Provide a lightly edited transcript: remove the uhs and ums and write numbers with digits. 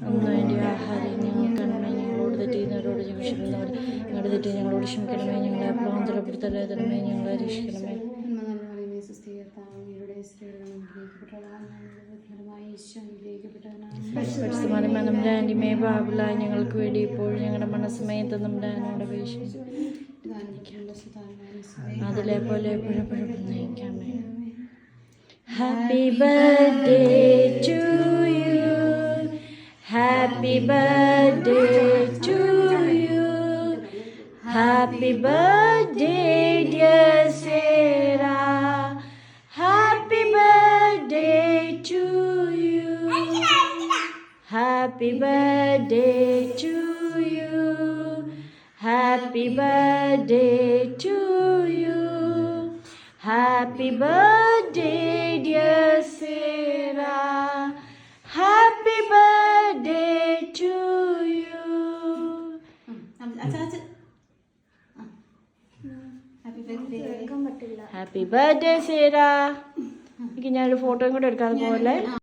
അന്ന് വേണ്ടി ആഹാരം ഞങ്ങൾക്കണമേ. ഞങ്ങളോട് തെറ്റിയുന്നവരോട് ക്ഷമിക്കുന്നവർ ഞങ്ങളുടെ തെറ്റി ഞങ്ങളോട് ക്ഷമിക്കണമേ. ഞങ്ങളെ അപ്രബന്ധപ്പെടുത്തലേ തരണമേ. ഞങ്ങളെ രക്ഷിക്കണമേ. നമ്മുടെ ബാബിള ഞങ്ങൾക്ക് വേണ്ടി ഇപ്പോൾ ഞങ്ങളുടെ മനസ്സമയത്ത് നമ്മുടെ അപേക്ഷിക്കും അതിലെ പോലെ എപ്പോഴും നയിക്കാമേ. Happy birthday to you. Happy birthday to you. Happy birthday dear Sarah. Happy birthday to you. Happy birthday to you. Happy birthday to you. Happy birthday dear Sarah. Happy birthday to you. Happy birthday Sarah. എനിക്ക് ഞാനൊരു ഫോട്ടോയും കൂടെ എടുക്കാതെ പോലെ.